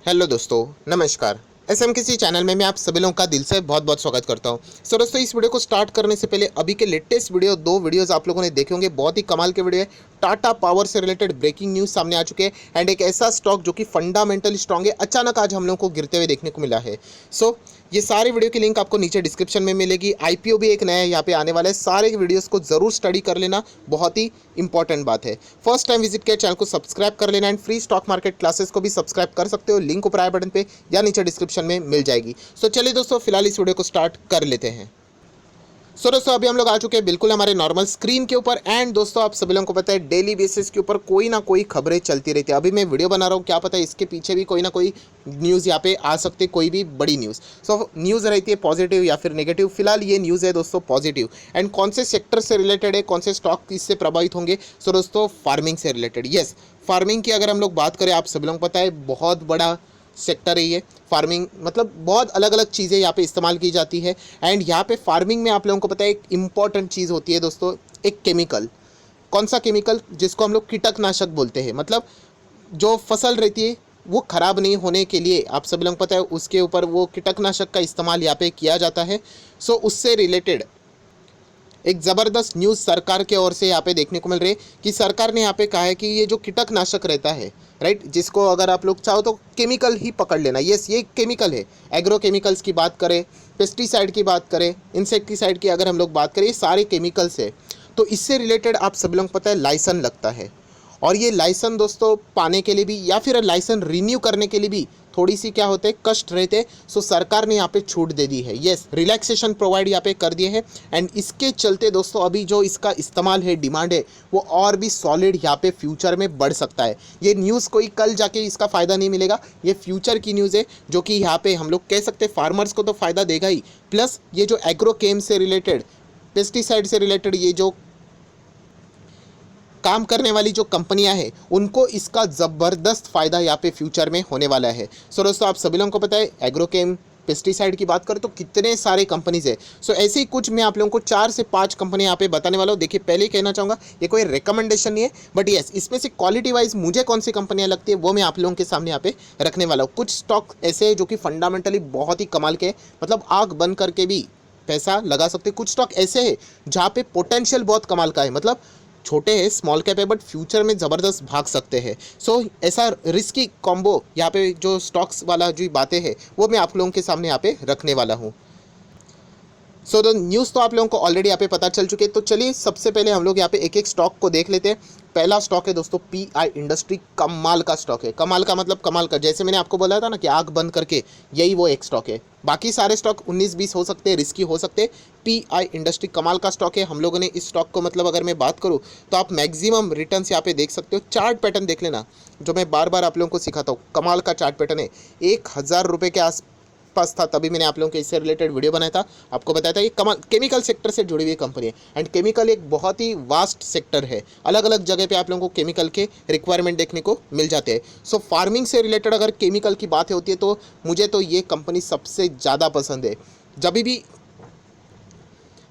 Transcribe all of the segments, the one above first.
Hello दोस्तों, नमस्कार। SMKC channel में मैं आप सभी लोगों का दिल से बहुत बहुत स्वागत करता हूं। सो दोस्तों, इस वीडियो को स्टार्ट करने से पहले अभी के लेटेस्ट वीडियो दो वीडियोस आप लोगों ने देखे होंगे। बहुत ही कमाल के वीडियो है। टाटा पावर से रिलेटेड ब्रेकिंग न्यूज़ सामने आ चुके हैं एंड एक ऐसा स्टॉक जो कि फंडामेंटली स्ट्रांग है, अचानक आज हम लोगों को गिरते हुए देखने को मिला है। सो ये सारे वीडियो की लिंक आपको नीचे डिस्क्रिप्शन में मिलेगी। आईपीओ भी एक नया यहाँ पे आने वाला है। सारे वीडियोस को जरूर स्टडी कर लेना, बहुत ही इंपॉर्टेंट बात है। फर्स्ट टाइम विजिट किया चैनल को सब्सक्राइब कर लेना and free stock market classes को भी सब्सक्राइब कर सकते हो। लिंक ऊपर आई बटन पे या नीचे डिस्क्रिप्शन में मिल जाएगी। सो चलिए दोस्तों, फिलहाल इस वीडियो को स्टार्ट कर लेते हैं। सो दोस्तों, अभी हम लोग आ चुके हैं बिल्कुल हमारे नॉर्मल स्क्रीन के ऊपर एंड दोस्तों आप सभी लोगों को पता है डेली बेसिस के ऊपर कोई ना कोई खबरें चलती रहती है। अभी मैं वीडियो बना रहा हूँ, क्या पता है इसके पीछे भी कोई ना कोई न्यूज़ यहाँ पे आ सकती है, कोई भी बड़ी न्यूज़। सो न्यूज़ रहती है पॉजिटिव या फिर नेगेटिव। फिलहाल ये न्यूज़ है दोस्तों पॉजिटिव एंड कौन से सेक्टर से रिलेटेड है, कौन से स्टॉक इससे प्रभावित होंगे। सो दोस्तों, फार्मिंग से रिलेटेड। यस, फार्मिंग की अगर हम लोग बात करें, आप सभी लोगों को पता है बहुत बड़ा सेक्टर है ये। फार्मिंग मतलब बहुत अलग अलग चीज़ें यहाँ पे इस्तेमाल की जाती है एंड यहाँ पे फार्मिंग में आप लोगों को पता है एक इम्पॉर्टेंट चीज़ होती है दोस्तों, एक केमिकल। कौन सा केमिकल? जिसको हम लोग कीटकनाशक बोलते हैं। मतलब जो फसल रहती है वो ख़राब नहीं होने के लिए आप सभी लोगों को पता है उसके ऊपर वो कीटकनाशक का इस्तेमाल यहाँ पे किया जाता है। सो उससे रिलेटेड एक ज़बरदस्त न्यूज़ सरकार के ओर से यहाँ पे देखने को मिल रही है कि सरकार ने यहाँ पे कहा है कि ये जो कीटकनाशक रहता है, राइट, जिसको अगर आप लोग चाहो तो केमिकल ही पकड़ लेना। यस, ये केमिकल है। एग्रो केमिकल्स की बात करें, पेस्टिसाइड की बात करें, इंसेक्टिसाइड की अगर हम लोग बात करें, ये सारे केमिकल्स है। तो इससे रिलेटेड आप सभी लोगों को पता है लाइसेंस लगता है और ये लाइसेंस दोस्तों पाने के लिए भी या फिर लाइसेंस रिन्यू करने के लिए भी थोड़ी सी क्या होते हैं, कष्ट रहते हैं। सो सरकार ने यहाँ पे छूट दे दी है। यस, रिलैक्सेशन प्रोवाइड यहाँ पे कर दिए हैं एंड इसके चलते दोस्तों अभी जो इसका इस्तेमाल है, डिमांड है, वो और भी सॉलिड यहाँ पे फ्यूचर में बढ़ सकता है। ये न्यूज़ कोई कल जाके इसका फ़ायदा नहीं मिलेगा, ये फ्यूचर की न्यूज़ है जो कि यहाँ पे हम लोग कह सकते हैं फार्मर्स को तो फ़ायदा देगा ही, प्लस ये जो एग्रो केम से रिलेटेड, पेस्टिसाइड से रिलेटेड ये जो काम करने वाली जो कंपनियां हैं उनको इसका ज़बरदस्त फ़ायदा यहाँ पे फ्यूचर में होने वाला है। सो दोस्तों, आप सभी लोगों को पता है एग्रोकेम पेस्टिसाइड की बात करें तो कितने सारे कंपनीज है। सो ऐसे ही कुछ मैं आप लोगों को 4 से 5 कंपनी यहाँ पे बताने वाला हूँ। देखिए, पहले ही कहना चाहूँगा ये कोई रिकमेंडेशन नहीं है, बट यस इसमें से क्वालिटी वाइज मुझे कौन सी कंपनियाँ लगती है वो मैं आप लोगों के सामने यहाँ पे रखने वाला हूँ। कुछ स्टॉक ऐसे हैं जो कि फंडामेंटली बहुत ही कमाल के हैं, मतलब आग बंद करके भी पैसा लगा सकते हैं। कुछ स्टॉक ऐसे हैं जहाँ पे पोटेंशियल बहुत कमाल का है, मतलब छोटे हैं, स्मॉल कैप है, बट फ्यूचर में ज़बरदस्त भाग सकते हैं। सो ऐसा रिस्की कॉम्बो यहाँ पे जो स्टॉक्स वाला जो बातें हैं वो मैं आप लोगों के सामने यहाँ पे रखने वाला हूँ। सो द न्यूज़ तो आप लोगों को ऑलरेडी यहाँ पे पता चल चुकी है। तो चलिए सबसे पहले हम लोग यहाँ पे एक एक स्टॉक को देख लेते हैं। पहला स्टॉक है दोस्तों पीआई इंडस्ट्री। कमाल का स्टॉक है। कमाल का मतलब कमाल का, जैसे मैंने आपको बोला था ना कि आग बंद करके, यही वो एक स्टॉक है। बाकी सारे स्टॉक 19-20 हो सकते हैं, रिस्की हो सकते हैं। पीआई इंडस्ट्री कमाल का स्टॉक है। हम लोगों ने इस स्टॉक को मतलब अगर मैं बात करूँ तो आप मैक्सिमम रिटर्न्स यहाँ पे देख सकते हो। चार्ट पैटर्न देख लेना, जो मैं बार बार आप लोगों को सिखाता हूँ। कमाल का चार्ट पैटर्न है। 1000 रुपये के पास था तभी मैंने आप लोगों के इससे रिलेटेड वीडियो बनाया था। आपको बताया था ये कमाल केमिकल सेक्टर से जुड़ी हुई कंपनी है एंड केमिकल एक बहुत ही वास्ट सेक्टर है। अलग अलग जगह पे आप लोगों को केमिकल के रिक्वायरमेंट देखने को मिल जाते हैं। सो फार्मिंग से रिलेटेड अगर केमिकल की बात होती है तो मुझे तो ये कंपनी सबसे ज़्यादा पसंद है। जब भी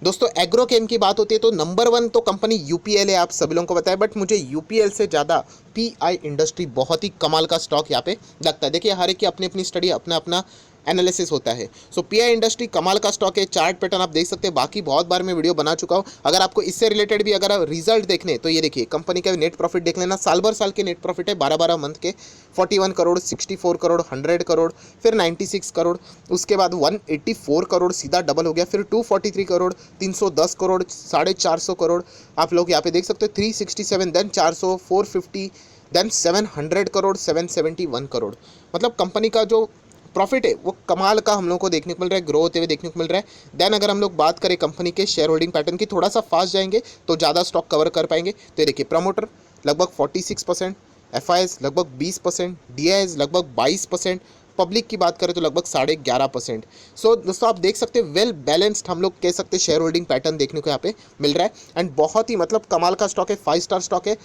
दोस्तों एग्रोकेम की बात होती है तो नंबर 1 तो कंपनी यूपीएल है, आप सभी लोगों को पता है, बट मुझे यूपीएल से ज़्यादा पीआई इंडस्ट्री बहुत ही कमाल का स्टॉक यहाँ पे लगता है। देखिए, हर एक की अपनी अपनी स्टडी, अपना अपना एनालिसिस होता है। सो पीआई इंडस्ट्री कमाल का स्टॉक है। चार्ट पैटर्न आप देख सकते हैं, बाकी बहुत बार मैं वीडियो बना चुका हूँ। अगर आपको इससे रिलेटेड भी अगर रिजल्ट देखने तो ये देखिए, कंपनी का नेट प्रॉफिट देख लेना। साल भर साल के नेट प्रॉफिट है 12-12 मंथ के। 41 करोड़, 64 करोड़, 100 करोड़, फिर 96 करोड़, उसके बाद 184 करोड़, सीधा डबल हो गया, फिर 243 करोड़, 310 करोड़, 450 करोड़। आप लोग यहाँ पे देख सकते हो 367, देन 400, 450, देन 700 करोड़, 771 करोड़। मतलब कंपनी का जो प्रॉफिट है वो कमाल का हम लोग को देखने को मिल रहा है, ग्रो होते हुए देखने को मिल रहा है। देन अगर हम लोग बात करें कंपनी के शेयर होल्डिंग पैटर्न की, थोड़ा सा फास्ट जाएंगे तो ज़्यादा स्टॉक कवर कर पाएंगे। तो ये देखिए, प्रमोटर लगभग 46%, एफआईएस लगभग 20%, डीआईएस लगभग 22%, पब्लिक की बात करें तो लगभग 11.5%। सो दोस्तों आप देख सकते हैं वेल बैलेंस्ड हम लोग कह सकते हैं शेयर होल्डिंग पैटर्न देखने को यहाँ पे मिल रहा है एंड बहुत ही मतलब कमाल का स्टॉक है। 5 स्टार स्टॉक है।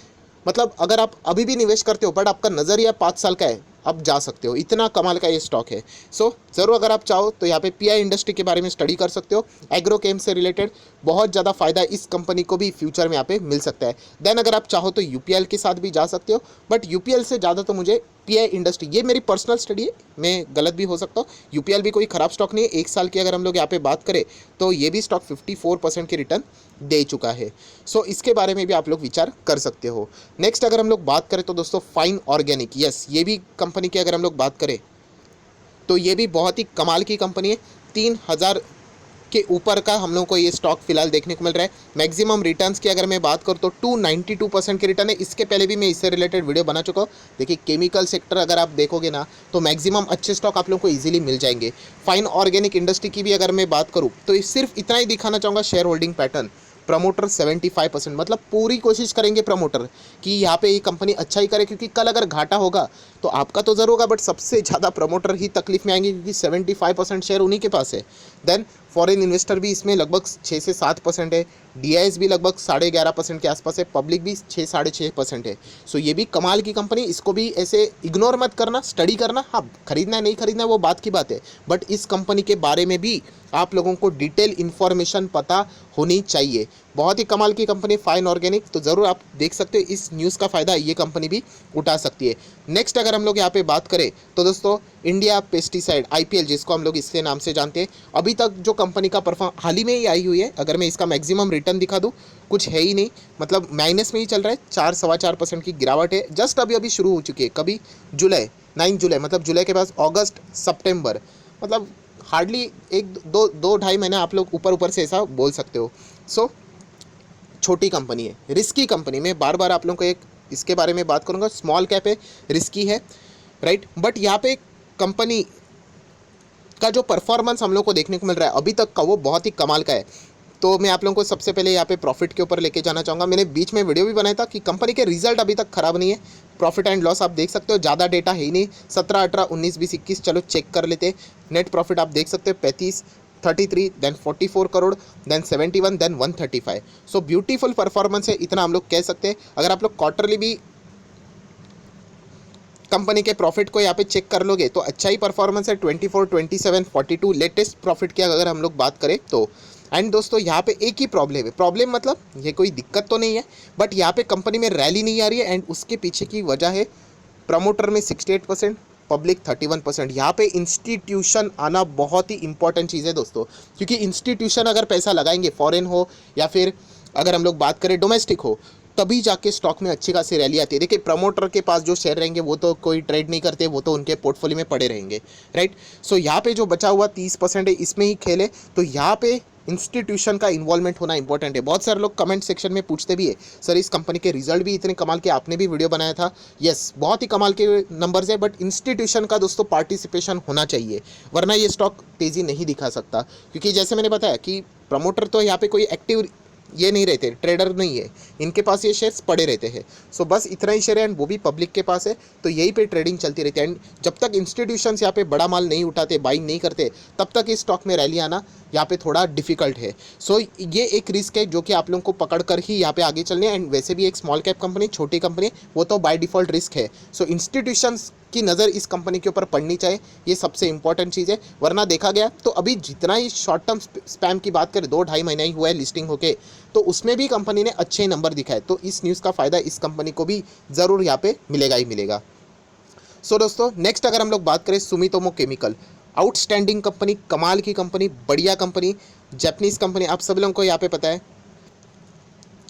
मतलब अगर आप अभी भी निवेश करते हो बट आपका नज़रिया 5 साल का है, अब जा सकते हो, इतना कमाल का ये स्टॉक है। सो ज़रूर अगर आप चाहो तो यहाँ पे पीआई इंडस्ट्री के बारे में स्टडी कर सकते हो। एग्रोकेम से रिलेटेड बहुत ज़्यादा फायदा इस कंपनी को भी फ्यूचर में यहाँ पे मिल सकता है। देन अगर आप चाहो तो यूपीएल के साथ भी जा सकते हो, बट यूपीएल से ज़्यादा तो मुझे पीआई इंडस्ट्री, ये मेरी पर्सनल स्टडी है, मैं गलत भी हो सकता हूँ। यूपीएल भी कोई ख़राब स्टॉक नहीं है। एक साल की अगर हम लोग यहाँ पे बात करें तो ये भी स्टॉक 54% की रिटर्न दे चुका है। सो इसके बारे में भी आप लोग विचार कर सकते हो। नेक्स्ट अगर हम लोग बात करें तो दोस्तों फाइन ऑर्गेनिक, यस ये भी कंपनी की अगर हम लोग बात करें तो ये भी बहुत ही कमाल की कंपनी है। 3000 के ऊपर का हम लोग को ये स्टॉक फिलहाल देखने को मिल रहा है। मैक्सिमम रिटर्न्स की अगर मैं बात करूँ तो 292% की रिटर्न है। इसके पहले भी मैं इससे रिलेटेड वीडियो बना चुका हूँ। देखिए केमिकल सेक्टर अगर आप देखोगे ना तो मैक्सिमम अच्छे स्टॉक आप लोगों को इजीली मिल जाएंगे। फाइन ऑर्गेनिक इंडस्ट्री की भी अगर मैं बात करूँ तो सिर्फ इतना ही दिखाना चाहूँगा शेयर होल्डिंग पैटर्न। प्रमोटर 75%, मतलब पूरी कोशिश करेंगे प्रमोटर कि यहाँ पे ये कंपनी अच्छा ही करे, क्योंकि कल अगर घाटा होगा तो आपका तो ज़रूर होगा बट सबसे ज़्यादा प्रमोटर ही तकलीफ में आएंगे, क्योंकि 75% शेयर उन्हीं के पास है। देन फॉरेन इन्वेस्टर भी इसमें लगभग 6 से 7% है। डीआईएस भी लगभग 11.5% के आसपास है। पब्लिक भी 6-6.5% है। सो ये भी कमाल की कंपनी, इसको भी ऐसे इग्नोर मत करना, स्टडी करना। हाँ खरीदना है नहीं खरीदना है वो बात की बात है, बट इस कंपनी के बारे में भी आप लोगों को डिटेल इन्फॉर्मेशन पता होनी चाहिए। बहुत ही कमाल की कंपनी फाइन ऑर्गेनिक, तो ज़रूर आप देख सकते हो इस न्यूज़ का फ़ायदा ये कंपनी भी उठा सकती है। नेक्स्ट अगर हम लोग यहाँ पे बात करें तो दोस्तों इंडिया पेस्टिसाइड आईपीएल, जिसको हम लोग इसके नाम से जानते हैं, अभी तक जो कंपनी का परफॉर्म हाल ही में ही आई हुई है। अगर मैं इसका मैक्सिमम रिटर्न दिखा दूँ कुछ है ही नहीं, मतलब माइनस में ही चल रहा है। 4-4.25% की गिरावट है। जस्ट अभी अभी शुरू हो चुकी है। कभी जुलाई 9 जुलाई, मतलब जुलाई के बाद अगस्त सितंबर, मतलब हार्डली 1-2-2.5 महीने आप लोग ऊपर से ऐसा बोल सकते हो। सो छोटी कंपनी है, रिस्की कंपनी। मैं बार बार आप लोगों को एक इसके बारे में बात करूंगा, स्मॉल कैप है, रिस्की है, राइट। बट यहाँ पे कंपनी का जो परफॉर्मेंस हम लोग को देखने को मिल रहा है अभी तक का, वो बहुत ही कमाल का है। तो मैं आप लोगों को सबसे पहले यहाँ पे प्रॉफिट के ऊपर लेके जाना चाहूँगा। मैंने बीच में वीडियो भी बनाया था कि कंपनी के रिजल्ट अभी तक खराब नहीं है। प्रॉफिट एंड लॉस आप देख सकते हो, ज़्यादा डेटा है ही नहीं। 17, 18, 19, 20, 21 चलो चेक कर लेते। नेट प्रॉफिट आप देख सकते हो 35, 33, then 44 crore, then 71, then 135। So beautiful performance है, इतना हम लोग कह सकते हैं। अगर आप लोग क्वार्टरली भी कंपनी के प्रॉफिट को यहाँ पे चेक कर लोगे तो अच्छा ही परफॉर्मेंस है। 24, 27, 42 लेटेस्ट प्रॉफिट की अगर हम लोग बात करें तो। एंड दोस्तों यहाँ पे एक ही प्रॉब्लम है, प्रॉब्लम मतलब ये कोई दिक्कत तो नहीं है, बट यहाँ पे कंपनी में रैली नहीं आ रही है। एंड उसके पीछे की वजह है प्रमोटर में 68%, पब्लिक 31%। यहाँ पे इंस्टीट्यूशन आना बहुत ही इंपॉर्टेंट चीज़ है दोस्तों, क्योंकि इंस्टीट्यूशन अगर पैसा लगाएंगे, फॉरेन हो या फिर अगर हम लोग बात करें डोमेस्टिक हो, तभी जाके स्टॉक में अच्छी खासी रैली आती है। देखिए प्रमोटर के पास जो शेयर रहेंगे वो तो कोई ट्रेड नहीं करते, वो तो उनके पोर्टफोलियो में पड़े रहेंगे, राइट। सो यहाँ पे जो बचा हुआ 30% है, इसमें ही खेले, तो यहाँ पे इंस्टीट्यूशन का इन्वॉल्वमेंट होना इंपॉर्टेंट है। बहुत सारे लोग कमेंट सेक्शन में पूछते भी है, सर इस कंपनी के रिजल्ट भी इतने कमाल के, आपने भी वीडियो बनाया था। यस बहुत ही कमाल के नंबर्स है, बट इंस्टीट्यूशन का दोस्तों पार्टिसिपेशन होना चाहिए, वरना ये स्टॉक तेज़ी नहीं दिखा सकता। क्योंकि जैसे मैंने बताया कि प्रमोटर तो यहाँ पे कोई एक्टिव ये नहीं रहते, ट्रेडर नहीं है, इनके पास ये शेयर्स पड़े रहते हैं। सो बस इतना ही शेयर है, एंड वो भी पब्लिक के पास है, तो यही पे ट्रेडिंग चलती रहती है। एंड जब तक इंस्टीट्यूशंस यहाँ पे बड़ा माल नहीं उठाते, बाइंग नहीं करते, तब तक इस स्टॉक में रैली आना यहाँ पे थोड़ा डिफिकल्ट है। सो ये एक रिस्क है जो कि आप लोगों को पकड़ कर ही यहाँ पे आगे चलने है। एंड वैसे भी एक स्मॉल कैप कंपनी, छोटी कंपनी, वो तो बाय डिफ़ॉल्ट रिस्क है। सो इंस्टीट्यूशंस की नज़र इस कंपनी के ऊपर पड़नी चाहिए, ये सबसे इंपॉर्टेंट चीज़ है। वरना देखा गया तो अभी जितना ही शॉर्ट टर्म स्पैम की बात करें, 2-2.5 महीना ही हुआ है लिस्टिंग होके, तो उसमें भी कंपनी ने अच्छे नंबर दिखाए। तो इस न्यूज़ का फ़ायदा इस कंपनी को भी ज़रूर यहाँ पे मिलेगा ही मिलेगा। सो दोस्तों नेक्स्ट अगर हम लोग बात करें सुमितोमो केमिकल, आउटस्टैंडिंग कंपनी, कमाल की कंपनी, बढ़िया कंपनी, जापानीज़ कंपनी। आप सभी लोगों को यहाँ पे पता है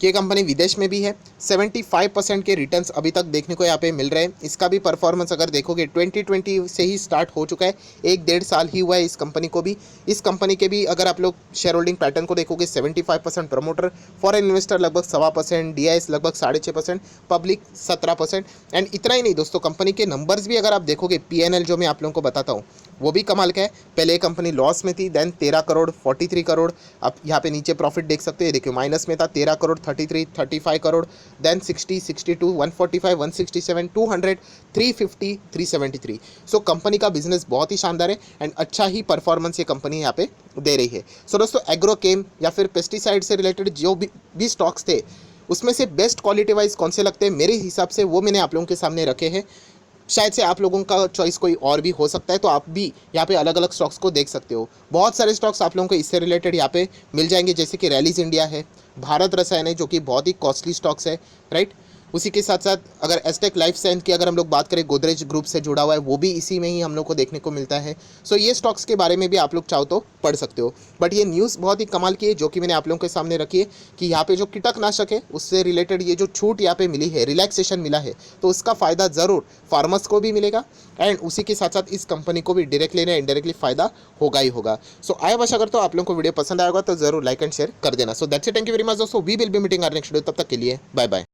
कि ये कंपनी विदेश में भी है। 75% के रिटर्न्स अभी तक देखने को यहाँ पे मिल रहे हैं। इसका भी परफॉर्मेंस अगर देखोगे 2020 से ही स्टार्ट हो चुका है, 1-1.5 साल ही हुआ है इस कंपनी को भी। इस कंपनी के भी अगर आप लोग शेयर होल्डिंग पैटर्न को देखोगे 75% प्रमोटर, फॉरेन इन्वेस्टर लगभग 7%, डीआईएस लगभग 6.5%, पब्लिक 17%। एंड इतना ही नहीं दोस्तों, कंपनी के नंबर्स भी अगर आप देखोगे, पीएनएल जो मैं आप लोगों को बताता हूँ वो भी कमाल का है। पहले कंपनी लॉस में थी, देन 13 करोड़, 43 करोड़, आप यहाँ पे नीचे प्रॉफिट देख सकते हैं, देखिए माइनस में था, 13 crore, 33, 35 crore, then 60, 62, 145, 167, 200, 350, 373। So company का बिजनेस बहुत ही शानदार है एंड अच्छा ही परफॉर्मेंस ये कंपनी यहाँ पे दे रही है। सो दोस्तों एग्रोकेम या फिर पेस्टिसाइड से रिलेटेड जो भी स्टॉक्स थे, उसमें से बेस्ट क्वालिटी वाइज कौन से लगते हैं मेरे हिसाब से, वो मैंने आप लोगों के सामने रखे हैं। शायद से आप लोगों का चॉइस कोई और भी हो सकता है, तो आप भी यहाँ पे अलग अलग स्टॉक्स को देख सकते हो। बहुत सारे स्टॉक्स आप लोगों को इससे रिलेटेड यहाँ पे मिल जाएंगे, जैसे कि रैलीज इंडिया है, भारत रसायन है जो कि बहुत ही कॉस्टली स्टॉक्स है, राइट। उसी के साथ साथ अगर एस्टेक लाइफ साइंस की अगर हम लोग बात करें, गोदरेज ग्रुप से जुड़ा हुआ है, वो भी इसी में ही हम लोग को देखने को मिलता है। सो ये स्टॉक्स के बारे में भी आप लोग चाहो तो पढ़ सकते हो। बट ये न्यूज़ बहुत ही कमाल की है जो कि मैंने आप लोगों के सामने रखी है कि यहाँ पे जो कीटनाशक है उससे रिलेटेड ये जो छूट यहाँ पे मिली है, रिलैक्सेशन मिला है, तो उसका फ़ायदा ज़रूर फार्मर्स को भी मिलेगा एंड उसी के साथ साथ इस कंपनी को भी डायरेक्टली या इनडायरेक्टली फ़ायदा होगा ही होगा। सो आई आशा करता हूँ आप लोगों को वीडियो पसंद आएगा तो ज़रूर लाइक एंड शेयर कर देना। So that's it, thank you very much दोस्तों, we will be meeting our next video, तब तक के लिए बाय बाय।